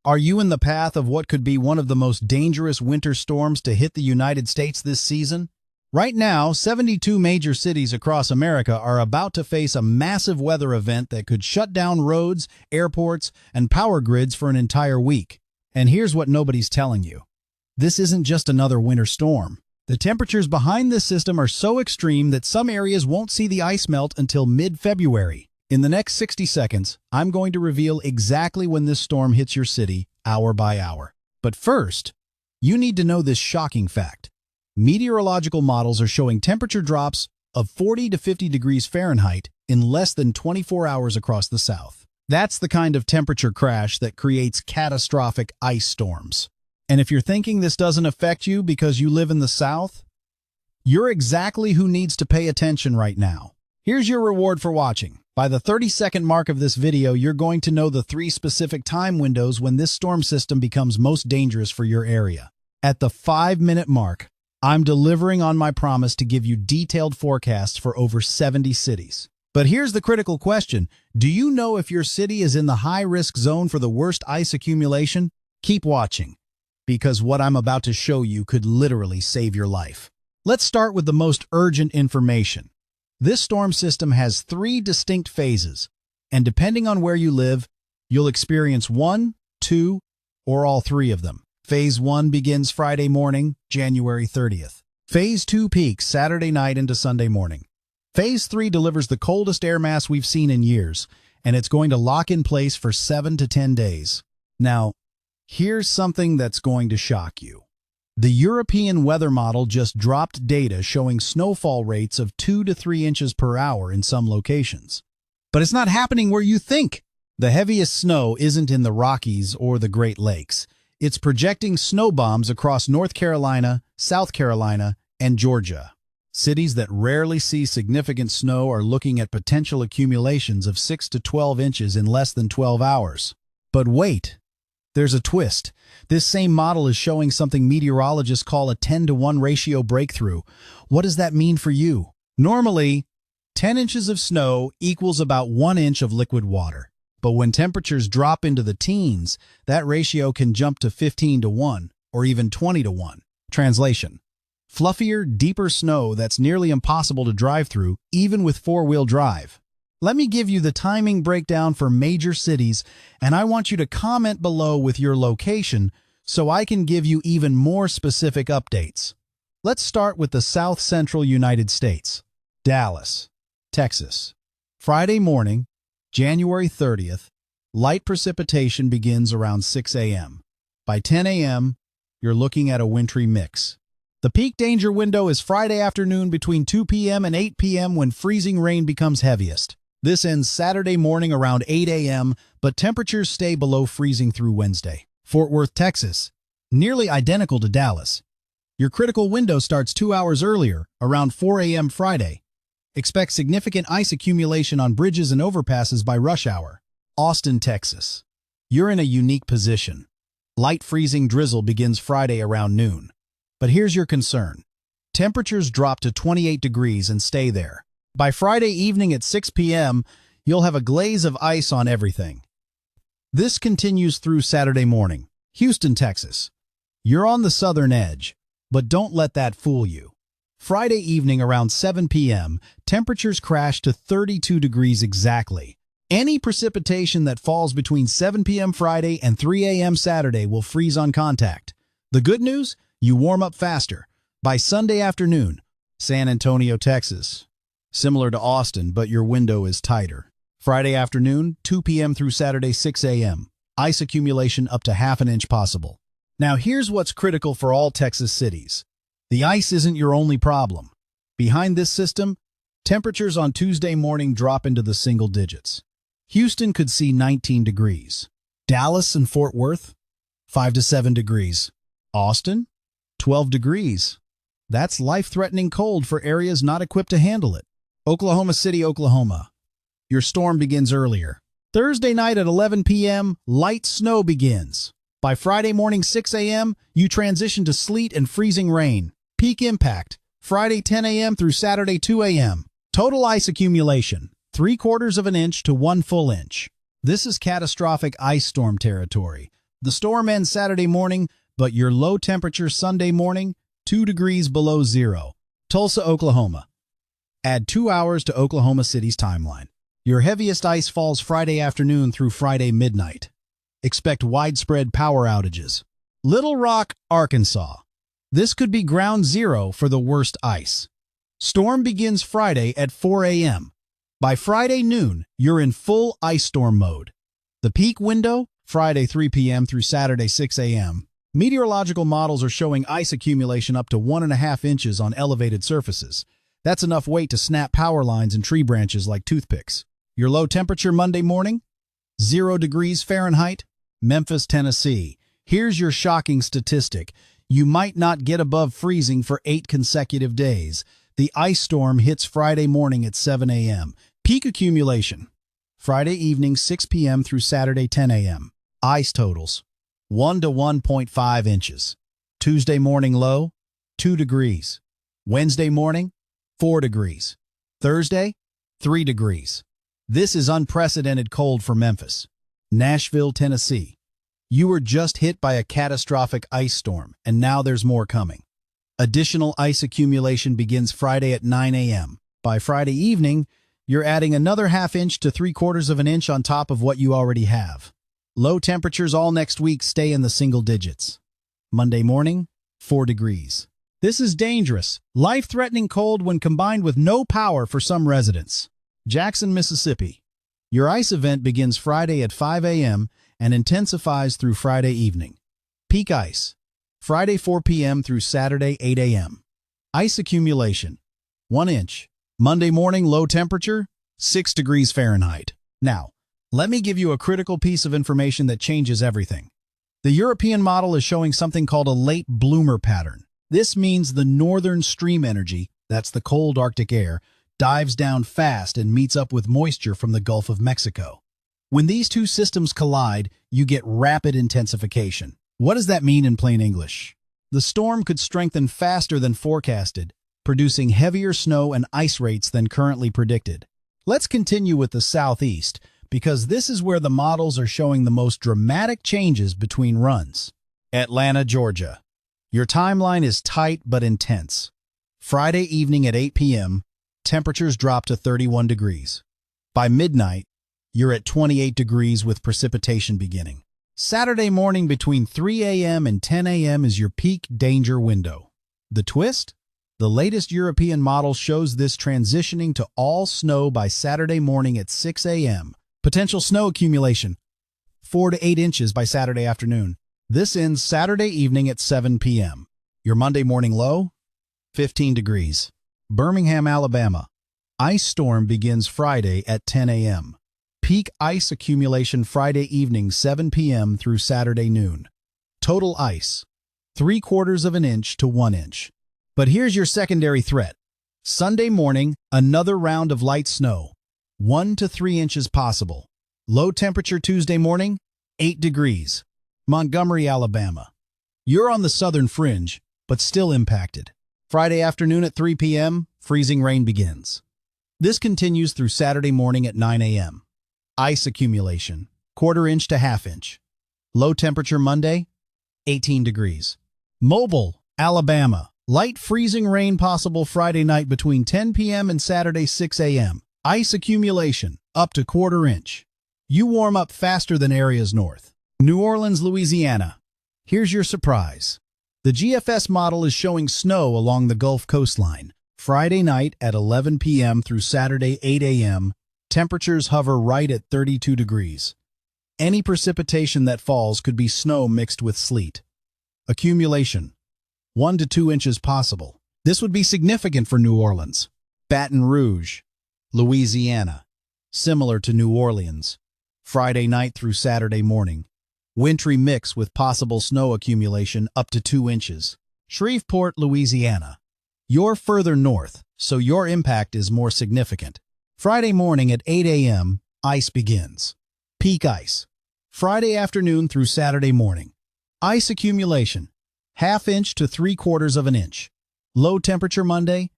Are you in the path of what could be one of the most dangerous winter storms to hit the United States this season? Right now, 72 major cities across America are about to face a massive weather event that could shut down roads, airports, and power grids for an entire week. And here's what nobody's telling you. This isn't just another winter storm. The temperatures behind this system are so extreme that some areas won't see the ice melt until mid-February. In the next 60 seconds, I'm going to reveal exactly when this storm hits your city, hour by hour. But first, you need to know this shocking fact. Meteorological models are showing temperature drops of 40 to 50 degrees Fahrenheit in less than 24 hours across the South. That's the kind of temperature crash that creates catastrophic ice storms. And if you're thinking this doesn't affect you because you live in the South, you're exactly who needs to pay attention right now. Here's your reward for watching. By the 30-second mark of this video, you're going to know the 3 specific time windows when this storm system becomes most dangerous for your area. At the 5-minute mark, I'm delivering on my promise to give you detailed forecasts for over 70 cities. But here's the critical question. Do you know if your city is in the high-risk zone for the worst ice accumulation? Keep watching, because what I'm about to show you could literally save your life. Let's start with the most urgent information. This storm system has 3 distinct phases, and depending on where you live, you'll experience 1, 2, or all 3 of them. Phase 1 begins Friday morning, January 30th. Phase 2 peaks Saturday night into Sunday morning. Phase 3 delivers the coldest air mass we've seen in years, and it's going to lock in place for 7 to 10 days. Now, here's something that's going to shock you. The European weather model just dropped data showing snowfall rates of 2 to 3 inches per hour in some locations. But it's not happening where you think. The heaviest snow isn't in the Rockies or the Great Lakes. It's projecting snow bombs across North Carolina, South Carolina, and Georgia. Cities that rarely see significant snow are looking at potential accumulations of 6 to 12 inches in less than 12 hours. But wait. There's a twist. This same model is showing something meteorologists call a 10-to-1 ratio breakthrough. What does that mean for you? Normally, 10 inches of snow equals about 1 inch of liquid water. But when temperatures drop into the teens, that ratio can jump to 15-to-1 or even 20-to-1. Translation: fluffier, deeper snow that's nearly impossible to drive through, even with 4-wheel drive. Let me give you the timing breakdown for major cities, and I want you to comment below with your location so I can give you even more specific updates. Let's start with the South Central United States. Dallas, Texas. Friday morning, January 30th, light precipitation begins around 6 a.m. By 10 a.m., you're looking at a wintry mix. The peak danger window is Friday afternoon between 2 p.m. and 8 p.m. when freezing rain becomes heaviest. This ends Saturday morning around 8 a.m., but temperatures stay below freezing through Wednesday. Fort Worth, Texas, nearly identical to Dallas. Your critical window starts 2 hours earlier, around 4 a.m. Friday. Expect significant ice accumulation on bridges and overpasses by rush hour. Austin, Texas. You're in a unique position. Light freezing drizzle begins Friday around noon. But here's your concern. Temperatures drop to 28 degrees and stay there. By Friday evening at 6 p.m., you'll have a glaze of ice on everything. This continues through Saturday morning. Houston, Texas. You're on the southern edge, but don't let that fool you. Friday evening around 7 p.m., temperatures crash to 32 degrees exactly. Any precipitation that falls between 7 p.m. Friday and 3 a.m. Saturday will freeze on contact. The good news? You warm up faster. By Sunday afternoon, San Antonio, Texas. Similar to Austin, but your window is tighter. Friday afternoon, 2 p.m. through Saturday, 6 a.m. Ice accumulation up to ½ an inch possible. Now here's what's critical for all Texas cities. The ice isn't your only problem. Behind this system, temperatures on Tuesday morning drop into the single digits. Houston could see 19 degrees. Dallas and Fort Worth, 5 to 7 degrees. Austin, 12 degrees. That's life-threatening cold for areas not equipped to handle it. Oklahoma City, Oklahoma. Your storm begins earlier. Thursday night at 11 p.m., light snow begins. By Friday morning 6 a.m., you transition to sleet and freezing rain. Peak impact, Friday 10 a.m. through Saturday 2 a.m. Total ice accumulation, 3/4 of an inch to 1 full inch. This is catastrophic ice storm territory. The storm ends Saturday morning, but your low temperature Sunday morning, 2 degrees below zero. Tulsa, Oklahoma. Add 2 hours to Oklahoma City's timeline. Your heaviest ice falls Friday afternoon through Friday midnight. Expect widespread power outages. Little Rock, Arkansas. This could be ground zero for the worst ice. Storm begins Friday at 4 a.m. By Friday noon, you're in full ice storm mode. The peak window, Friday 3 p.m. through Saturday 6 a.m. Meteorological models are showing ice accumulation up to 1.5 inches on elevated surfaces. That's enough weight to snap power lines and tree branches like toothpicks. Your low temperature Monday morning, 0 degrees Fahrenheit, Memphis, Tennessee. Here's your shocking statistic. You might not get above freezing for 8 consecutive days. The ice storm hits Friday morning at 7 a.m. Peak accumulation, Friday evening 6 p.m. through Saturday 10 a.m. Ice totals, 1 to 1.5 inches. Tuesday morning low, 2 degrees. Wednesday morning, 4 degrees. Thursday, 3 degrees. This is unprecedented cold for Memphis. Nashville, Tennessee. You were just hit by a catastrophic ice storm, and now there's more coming. Additional ice accumulation begins Friday at 9 a.m. By Friday evening, you're adding another ½ inch to 3/4 of an inch on top of what you already have. Low temperatures all next week stay in the single digits. Monday morning, 4 degrees. This is dangerous, life-threatening cold when combined with no power for some residents. Jackson, Mississippi. Your ice event begins Friday at 5 a.m. and intensifies through Friday evening. Peak ice, Friday 4 p.m. through Saturday 8 a.m. Ice accumulation, 1 inch. Monday morning low temperature, 6 degrees Fahrenheit. Now, let me give you a critical piece of information that changes everything. The European model is showing something called a late bloomer pattern. This means the northern stream energy, that's the cold Arctic air, dives down fast and meets up with moisture from the Gulf of Mexico. When these two systems collide, you get rapid intensification. What does that mean in plain English? The storm could strengthen faster than forecasted, producing heavier snow and ice rates than currently predicted. Let's continue with the southeast, because this is where the models are showing the most dramatic changes between runs. Atlanta, Georgia. Your timeline is tight but intense. Friday evening at 8 p.m., temperatures drop to 31 degrees. By midnight, you're at 28 degrees with precipitation beginning. Saturday morning between 3 a.m. and 10 a.m. is your peak danger window. The twist? The latest European model shows this transitioning to all snow by Saturday morning at 6 a.m. Potential snow accumulation, 4 to 8 inches by Saturday afternoon. This ends Saturday evening at 7 p.m. Your Monday morning low, 15 degrees. Birmingham, Alabama. Ice storm begins Friday at 10 a.m. Peak ice accumulation Friday evening 7 p.m. through Saturday noon. Total ice, 3/4 of an inch to 1 inch. But here's your secondary threat. Sunday morning, another round of light snow, 1 to 3 inches possible. Low temperature Tuesday morning, 8 degrees. Montgomery, Alabama. You're on the southern fringe, but still impacted. Friday afternoon at 3 p.m., freezing rain begins. This continues through Saturday morning at 9 a.m. Ice accumulation, 1/4 inch to ½ inch. Low temperature Monday, 18 degrees. Mobile, Alabama. Light freezing rain possible Friday night between 10 p.m. and Saturday 6 a.m. Ice accumulation, up to 1/4 inch. You warm up faster than areas north. New Orleans, Louisiana. Here's your surprise. The GFS model is showing snow along the Gulf coastline. Friday night at 11 p.m. through Saturday 8 a.m., temperatures hover right at 32 degrees. Any precipitation that falls could be snow mixed with sleet. Accumulation, 1 to 2 inches possible. This would be significant for New Orleans. Baton Rouge, Louisiana. Similar to New Orleans. Friday night through Saturday morning. Wintry mix with possible snow accumulation up to 2 inches. Shreveport, Louisiana. You're further north, so your impact is more significant. Friday morning at 8 a.m., ice begins. Peak ice. Friday afternoon through Saturday morning. Ice accumulation, 1/2 inch to 3/4 of an inch. Low temperature Monday,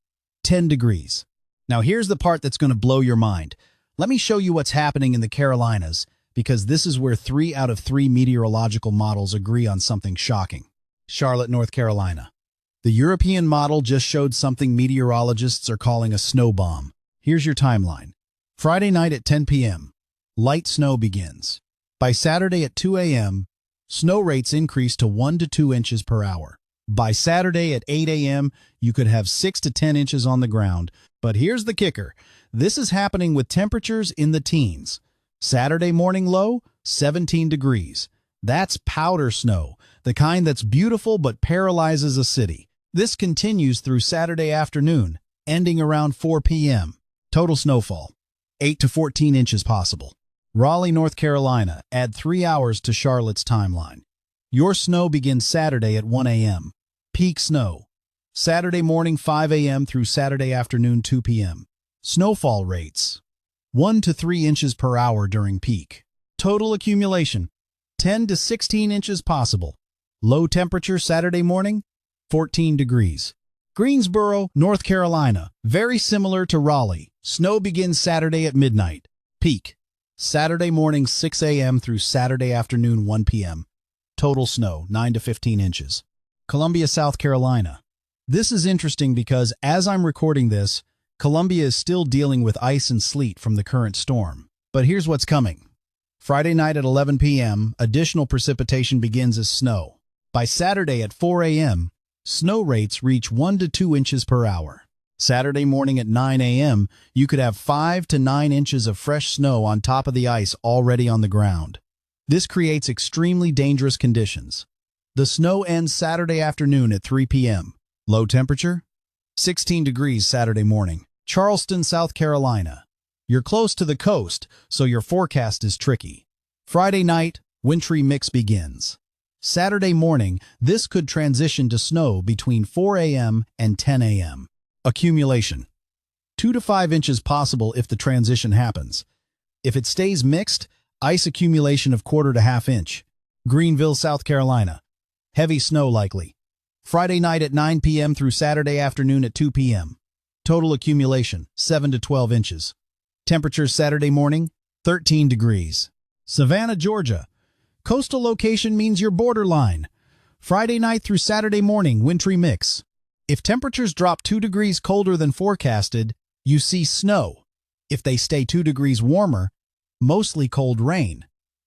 10 degrees. Now here's the part that's going to blow your mind. Let me show you what's happening in the Carolinas, because this is where 3 out of 3 meteorological models agree on something shocking. Charlotte, North Carolina. The European model just showed something meteorologists are calling a snow bomb. Here's your timeline. Friday night at 10 p.m., light snow begins. By Saturday at 2 a.m., snow rates increase to 1 to 2 inches per hour. By Saturday at 8 a.m., you could have 6 to 10 inches on the ground. But here's the kicker. This is happening with temperatures in the teens. Saturday morning low, 17 degrees. That's powder snow, the kind that's beautiful but paralyzes a city. This continues through Saturday afternoon, ending around 4 p.m. Total snowfall, 8 to 14 inches possible. Raleigh, North Carolina, add 3 hours to Charlotte's timeline. Your snow begins Saturday at 1 a.m. Peak snow, Saturday morning 5 a.m. through Saturday afternoon 2 p.m. Snowfall rates, 1 to 3 inches per hour during peak. Total accumulation, 10 to 16 inches possible. Low temperature Saturday morning, 14 degrees. Greensboro, North Carolina, very similar to Raleigh. Snow begins Saturday at midnight. Peak, Saturday morning 6 a.m. through Saturday afternoon 1 p.m. Total snow, 9 to 15 inches. Columbia, South Carolina. This is interesting because as I'm recording this, Columbia is still dealing with ice and sleet from the current storm. But here's what's coming. Friday night at 11 p.m., additional precipitation begins as snow. By Saturday at 4 a.m., snow rates reach 1 to 2 inches per hour. Saturday morning at 9 a.m., you could have 5 to 9 inches of fresh snow on top of the ice already on the ground. This creates extremely dangerous conditions. The snow ends Saturday afternoon at 3 p.m. Low temperature, 16 degrees Saturday morning. Charleston, South Carolina. You're close to the coast, so your forecast is tricky. Friday night, wintry mix begins. Saturday morning, this could transition to snow between 4 a.m. and 10 a.m. Accumulation, 2 to 5 inches possible if the transition happens. If it stays mixed, ice accumulation of 1/4 to 1/2 inch. Greenville, South Carolina. Heavy snow likely. Friday night at 9 p.m. through Saturday afternoon at 2 p.m. Total accumulation, 7 to 12 inches. Temperature Saturday morning, 13 degrees. Savannah, Georgia. Coastal location means your borderline. Friday night through Saturday morning, wintry mix. If temperatures drop 2 degrees colder than forecasted, you see snow. If they stay 2 degrees warmer, mostly cold rain.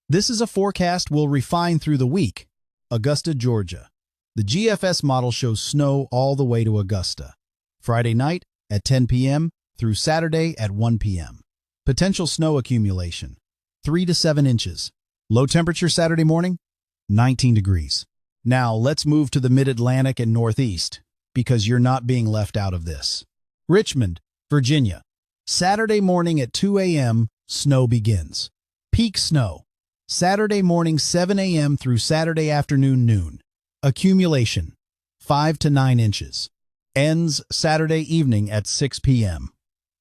This is a forecast we'll refine through the week. Augusta, Georgia. The GFS model shows snow all the way to Augusta. Friday night at 10 p.m. through Saturday at 1 p.m. Potential snow accumulation, 3 to 7 inches. Low temperature Saturday morning, 19 degrees. Now let's move to the Mid-Atlantic and Northeast, because you're not being left out of this. Richmond, Virginia. Saturday morning at 2 a.m., snow begins. Peak snow, Saturday morning 7 a.m. through Saturday afternoon noon. Accumulation, 5 to 9 inches. Ends Saturday evening at 6 p.m.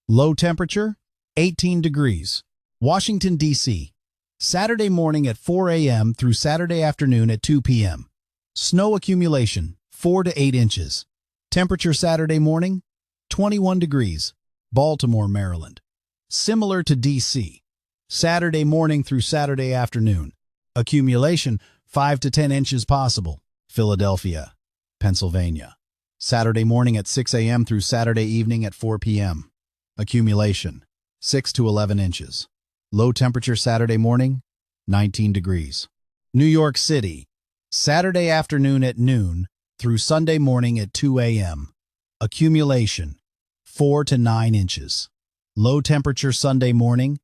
Low temperature, 18 degrees. Washington, D.C. Saturday morning at 4 a.m. through Saturday afternoon at 2 p.m. Snow accumulation, 4 to 8 inches. Temperature Saturday morning, 21 degrees. Baltimore, Maryland. Similar to D.C. Saturday morning through Saturday afternoon. Accumulation, 5 to 10 inches possible. Philadelphia, Pennsylvania. Saturday morning at 6 a.m. through Saturday evening at 4 p.m. Accumulation, 6 to 11 inches. Low temperature Saturday morning, 19 degrees. New York City. Saturday afternoon at noon through Sunday morning at 2 a.m. Accumulation, 4 to 9 inches. Low temperature Sunday morning,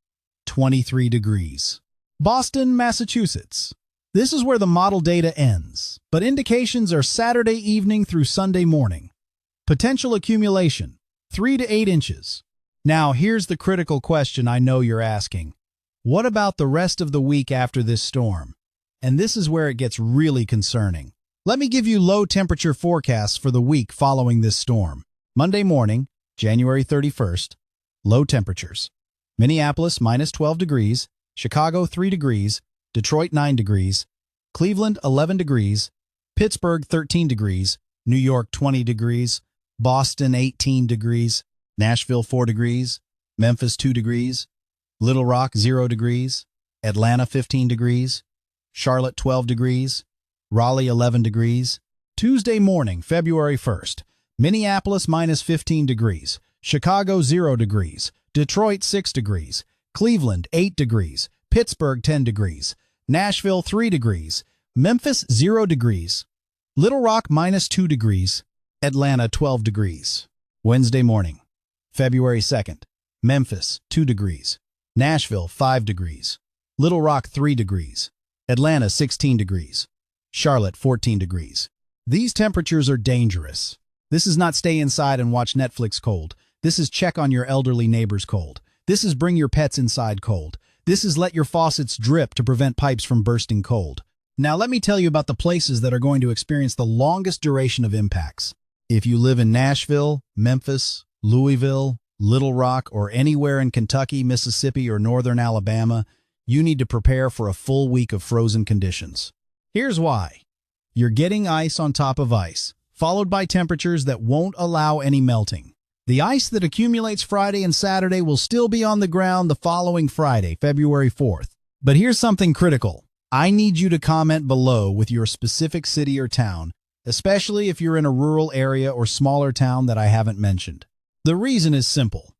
23 degrees. Boston, Massachusetts. This is where the model data ends, but indications are Saturday evening through Sunday morning. Potential accumulation, 3 to 8 inches. Now, here's the critical question I know you're asking. What about the rest of the week after this storm? And this is where it gets really concerning. Let me give you low temperature forecasts for the week following this storm. Monday morning, January 31st, low temperatures. Minneapolis, -12 degrees. Chicago, 3 degrees. Detroit, 9 degrees. Cleveland, 11 degrees. Pittsburgh, 13 degrees. New York, 20 degrees. Boston, 18 degrees. Nashville, 4 degrees. Memphis, 2 degrees. Little Rock, 0 degrees. Atlanta 15 degrees, Charlotte 12 degrees, Raleigh 11 degrees. Tuesday morning, February 1st, Minneapolis minus 15 degrees, Chicago 0 degrees, Detroit 6 degrees, Cleveland 8 degrees, Pittsburgh 10 degrees, Nashville 3 degrees, Memphis 0 degrees, Little Rock minus 2 degrees, Atlanta 12 degrees. Wednesday morning, February 2nd, Memphis 2 degrees, Nashville 5 degrees, Little Rock 3 degrees, Atlanta 16 degrees, Charlotte 14 degrees. These temperatures are dangerous. This is not stay inside and watch Netflix cold. This is check on your elderly neighbors cold. This is bring your pets inside cold. This is let your faucets drip to prevent pipes from bursting cold. Now let me tell you about the places that are going to experience the longest duration of impacts. If you live in Nashville, Memphis, Louisville, Little Rock, or anywhere in Kentucky, Mississippi, or northern Alabama, you need to prepare for a full week of frozen conditions. Here's why. You're getting ice on top of ice, followed by temperatures that won't allow any melting. The ice that accumulates Friday and Saturday will still be on the ground the following Friday, February 4th. But here's something critical. I need you to comment below with your specific city or town, especially if you're in a rural area or smaller town that I haven't mentioned. The reason is simple.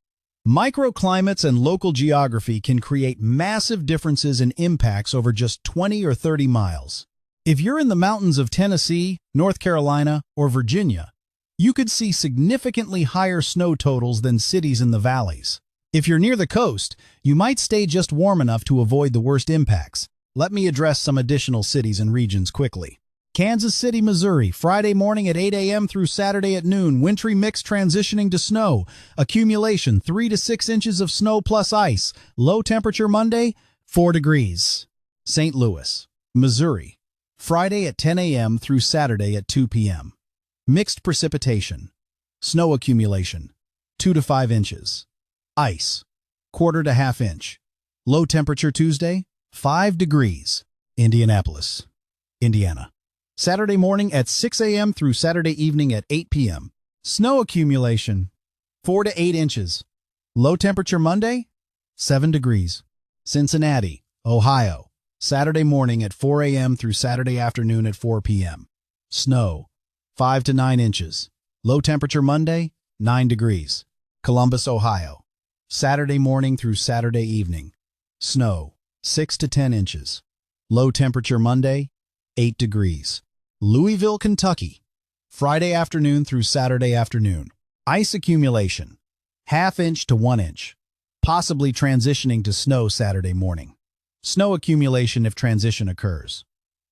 Microclimates and local geography can create massive differences in impacts over just 20 or 30 miles. If you're in the mountains of Tennessee, North Carolina, or Virginia, you could see significantly higher snow totals than cities in the valleys. If you're near the coast, you might stay just warm enough to avoid the worst impacts. Let me address some additional cities and regions quickly. Kansas City, Missouri, Friday morning at 8 a.m. through Saturday at noon, wintry mix transitioning to snow. Accumulation 3 to 6 inches of snow plus ice. Low temperature Monday, 4 degrees. St. Louis, Missouri, Friday at 10 a.m. through Saturday at 2 p.m. Mixed precipitation. Snow accumulation, 2 to 5 inches. Ice, quarter to half inch. Low temperature Tuesday, 5 degrees. Indianapolis, Indiana. Saturday morning at 6 a.m. through Saturday evening at 8 p.m. Snow accumulation, 4 to 8 inches. Low temperature Monday, 7 degrees. Cincinnati, Ohio. Saturday morning at 4 a.m. through Saturday afternoon at 4 p.m. Snow, 5 to 9 inches. Low temperature Monday, 9 degrees. Columbus, Ohio. Saturday morning through Saturday evening. Snow, 6 to 10 inches. Low temperature Monday, 8 degrees. Louisville, Kentucky. Friday afternoon through Saturday afternoon. Ice accumulation, ½ inch to 1 inch. Possibly transitioning to snow Saturday morning. Snow accumulation if transition occurs.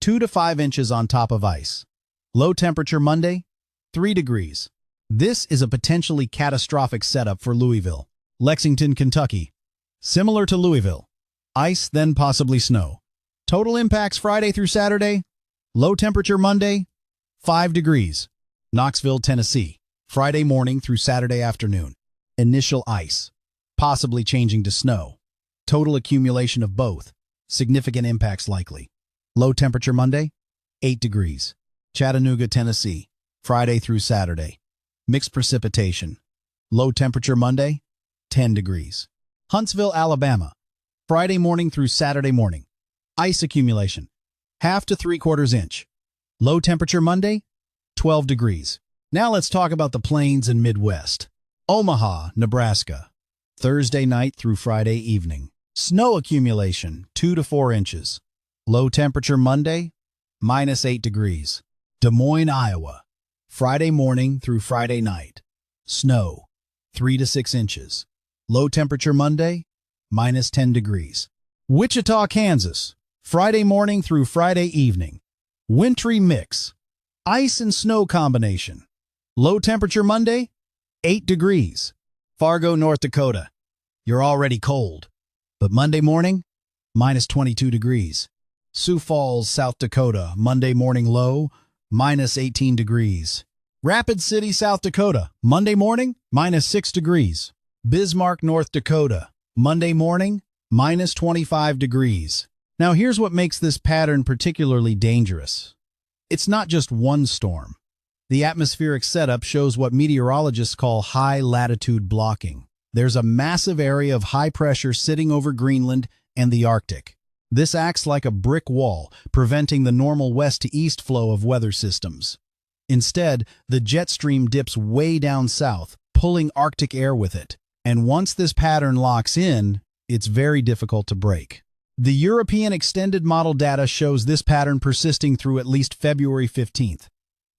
2 to 5 inches on top of ice. Low temperature Monday, 3 degrees. This is a potentially catastrophic setup for Louisville. Lexington, Kentucky. Similar to Louisville. Ice, then possibly snow. Total impacts Friday through Saturday. Low temperature Monday, 5 degrees. Knoxville, Tennessee. Friday morning through Saturday afternoon. Initial ice. Possibly changing to snow. Total accumulation of both. Significant impacts likely. Low temperature Monday, 8 degrees. Chattanooga, Tennessee. Friday through Saturday. Mixed precipitation. Low temperature Monday, 10 degrees. Huntsville, Alabama. Friday morning through Saturday morning. Ice accumulation, ½ to 3/4 inch. Low temperature Monday, 12 degrees. Now let's talk about the plains and Midwest. Omaha, Nebraska. Thursday night through Friday evening. Snow accumulation, 2 to 4 inches. Low temperature Monday, -8 degrees. Des Moines, Iowa. Friday morning through Friday night. Snow, 3 to 6 inches. Low temperature Monday, -10 degrees. Wichita, Kansas. Friday morning through Friday evening. Wintry mix. Ice and snow combination. Low temperature Monday, 8 degrees. Fargo, North Dakota. You're already cold. But Monday morning, -22 degrees. Sioux Falls, South Dakota. Monday morning low, -18 degrees. Rapid City, South Dakota. Monday morning, -6 degrees. Bismarck, North Dakota. Monday morning, -25 degrees. Now here's what makes this pattern particularly dangerous. It's not just one storm. The atmospheric setup shows what meteorologists call high latitude blocking. There's a massive area of high pressure sitting over Greenland and the Arctic. This acts like a brick wall, preventing the normal west to east flow of weather systems. Instead, the jet stream dips way down south, pulling Arctic air with it. And once this pattern locks in, it's very difficult to break. The European extended model data shows this pattern persisting through at least February 15th.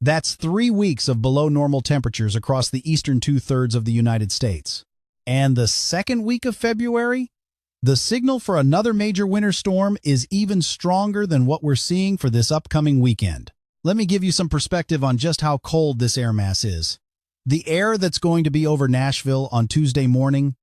That's 3 weeks of below normal temperatures across the eastern two-thirds of the United States. And the second week of February? The signal for another major winter storm is even stronger than what we're seeing for this upcoming weekend. Let me give you some perspective on just how cold this air mass is. The air that's going to be over Nashville on Tuesday morning,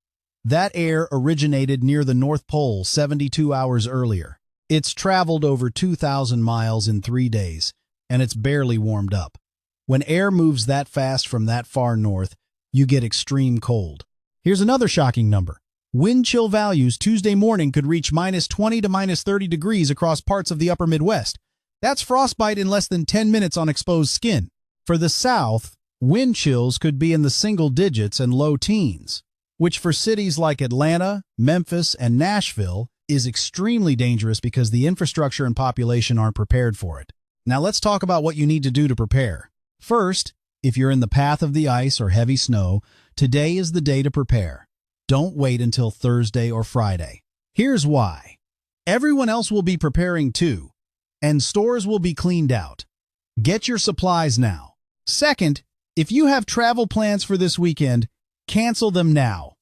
that air originated near the North Pole 72 hours earlier. It's traveled over 2,000 miles in 3 days, and it's barely warmed up. When air moves that fast from that far north, you get extreme cold. Here's another shocking number. Wind chill values Tuesday morning could reach -20 to -30 degrees across parts of the upper Midwest. That's frostbite in less than 10 minutes on exposed skin. For the South, wind chills could be in the single digits and low teens, which for cities like Atlanta, Memphis, and Nashville is extremely dangerous because the infrastructure and population aren't prepared for it. Now let's talk about what you need to do to prepare. First, if you're in the path of the ice or heavy snow, today is the day to prepare. Don't wait until Thursday or Friday. Here's why. Everyone else will be preparing too, and stores will be cleaned out. Get your supplies now. Second, if you have travel plans for this weekend, cancel them now.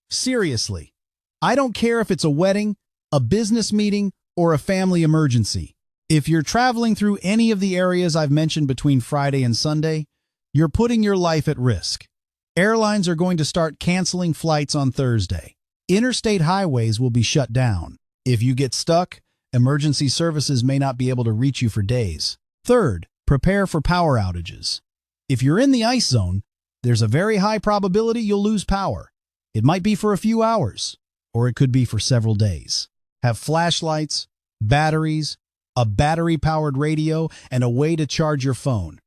Seriously. I don't care if it's a wedding, a business meeting, or a family emergency. If you're traveling through any of the areas I've mentioned between Friday and Sunday, you're putting your life at risk. Airlines are going to start canceling flights on Thursday. Interstate highways will be shut down. If you get stuck, emergency services may not be able to reach you for days. Third, prepare for power outages. If you're in the ice zone, there's a very high probability you'll lose power. It might be for a few hours, or it could be for several days. Have flashlights, batteries, a battery-powered radio, and a way to charge your phone.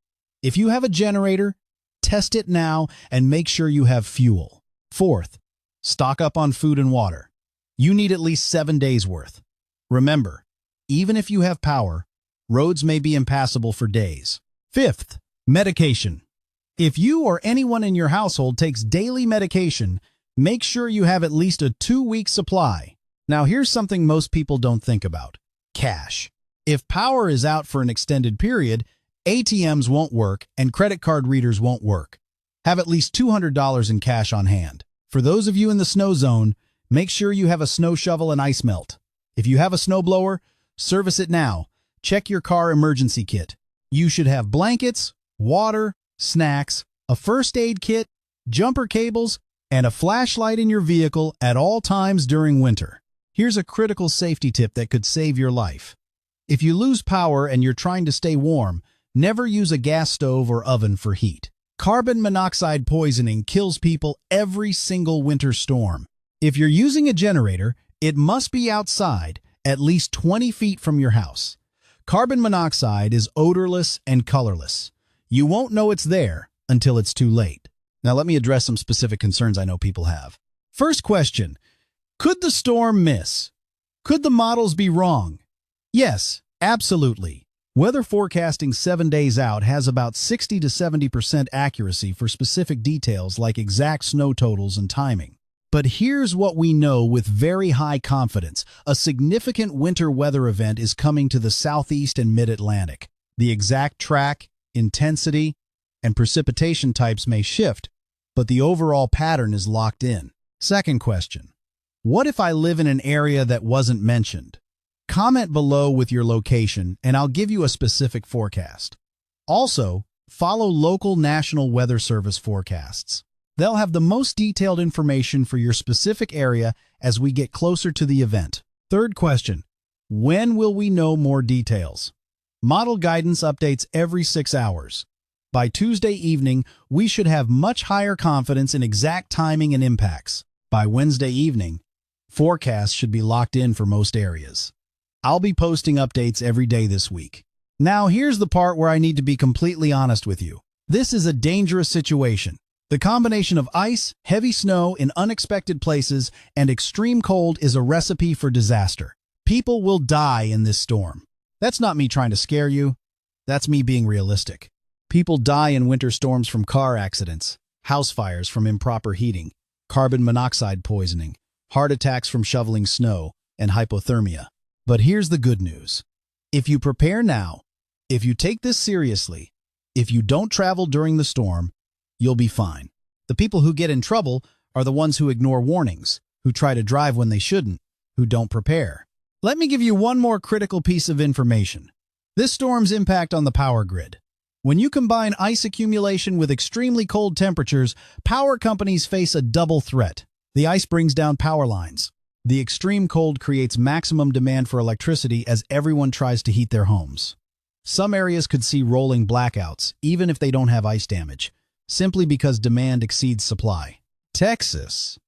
If you have a generator, test it now and make sure you have fuel. Fourth, stock up on food and water. You need at least 7 days' worth. Remember, even if you have power, roads may be impassable for days. Fifth, medication. If you or anyone in your household takes daily medication, make sure you have at least a 2-week supply. Now here's something most people don't think about. Cash. If power is out for an extended period, ATMs won't work and credit card readers won't work. Have at least $200 in cash on hand. For those of you in the snow zone, make sure you have a snow shovel and ice melt. If you have a snowblower, service it now. Check your car emergency kit. You should have blankets, water, snacks, a first aid kit, jumper cables, and a flashlight in your vehicle at all times during winter. Here's a critical safety tip that could save your life. If you lose power and you're trying to stay warm, never use a gas stove or oven for heat. Carbon monoxide poisoning kills people every single winter storm. If you're using a generator, it must be outside, at least 20 feet from your house. Carbon monoxide is odorless and colorless. You won't know it's there until it's too late. Now let me address some specific concerns I know people have. First question, could the storm miss? Could the models be wrong? Yes, absolutely. Weather forecasting 7 days out has about 60 to 70% accuracy for specific details like exact snow totals and timing. But here's what we know with very high confidence. A significant winter weather event is coming to the southeast and mid-Atlantic. The exact track, intensity, and precipitation types may shift, but the overall pattern is locked in. Second question, what if I live in an area that wasn't mentioned? Comment below with your location and I'll give you a specific forecast. Also, follow local National Weather Service forecasts. They'll have the most detailed information for your specific area as we get closer to the event. Third question, when will we know more details? Model guidance updates every 6 hours. By Tuesday evening, we should have much higher confidence in exact timing and impacts. By Wednesday evening, forecasts should be locked in for most areas. I'll be posting updates every day this week. Now here's the part where I need to be completely honest with you. This is a dangerous situation. The combination of ice, heavy snow in unexpected places, and extreme cold is a recipe for disaster. People will die in this storm. That's not me trying to scare you. That's me being realistic. People die in winter storms from car accidents, house fires from improper heating, carbon monoxide poisoning, heart attacks from shoveling snow, and hypothermia. But here's the good news. If you prepare now, if you take this seriously, if you don't travel during the storm, you'll be fine. The people who get in trouble are the ones who ignore warnings, who try to drive when they shouldn't, who don't prepare. Let me give you one more critical piece of information. This storm's impact on the power grid. When you combine ice accumulation with extremely cold temperatures, power companies face a double threat. The ice brings down power lines. The extreme cold creates maximum demand for electricity as everyone tries to heat their homes. Some areas could see rolling blackouts, even if they don't have ice damage, simply because demand exceeds supply. Texas.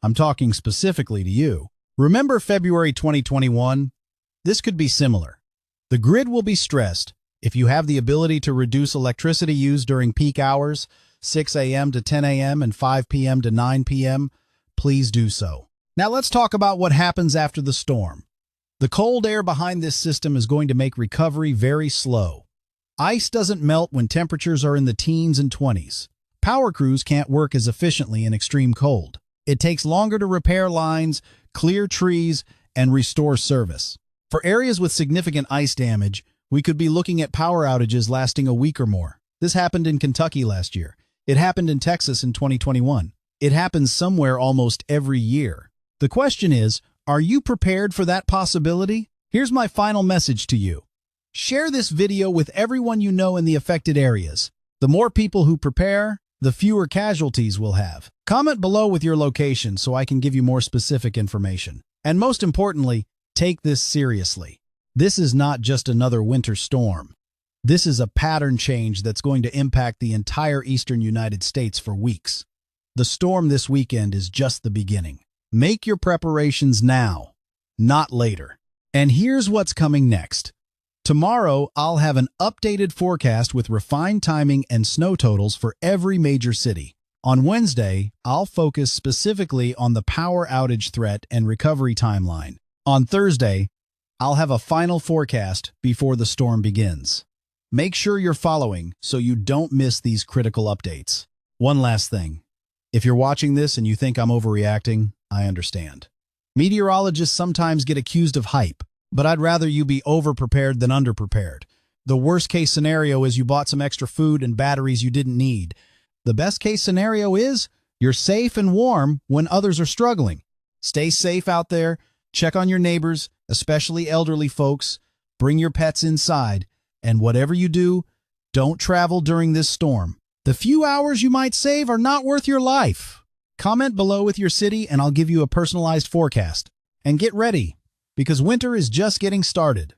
I'm talking specifically to you. Remember February 2021? This could be similar. The grid will be stressed. If you have the ability to reduce electricity use during peak hours, 6 a.m. to 10 a.m. and 5 p.m. to 9 p.m., please do so. Now let's talk about what happens after the storm. The cold air behind this system is going to make recovery very slow. Ice doesn't melt when temperatures are in the teens and 20s. Power crews can't work as efficiently in extreme cold. It takes longer to repair lines, clear trees, and restore service. For areas with significant ice damage, we could be looking at power outages lasting a week or more. This happened in Kentucky last year. It happened in Texas in 2021. It happens somewhere almost every year. The question is, are you prepared for that possibility? Here's my final message to you. Share this video with everyone you know in the affected areas. The more people who prepare, the fewer casualties we'll have. Comment below with your location so I can give you more specific information. And most importantly, take this seriously. This is not just another winter storm. This is a pattern change that's going to impact the entire eastern United States for weeks. The storm this weekend is just the beginning. Make your preparations now, not later. And here's what's coming next. Tomorrow, I'll have an updated forecast with refined timing and snow totals for every major city. On Wednesday, I'll focus specifically on the power outage threat and recovery timeline. On Thursday, I'll have a final forecast before the storm begins. Make sure you're following so you don't miss these critical updates. One last thing. If you're watching this and you think I'm overreacting, I understand. Meteorologists sometimes get accused of hype, but I'd rather you be overprepared than underprepared. The worst-case scenario is you bought some extra food and batteries you didn't need. The best-case scenario is you're safe and warm when others are struggling. Stay safe out there. Check on your neighbors, especially elderly folks. Bring your pets inside. And whatever you do, don't travel during this storm. The few hours you might save are not worth your life. Comment below with your city and I'll give you a personalized forecast. And get ready, because winter is just getting started.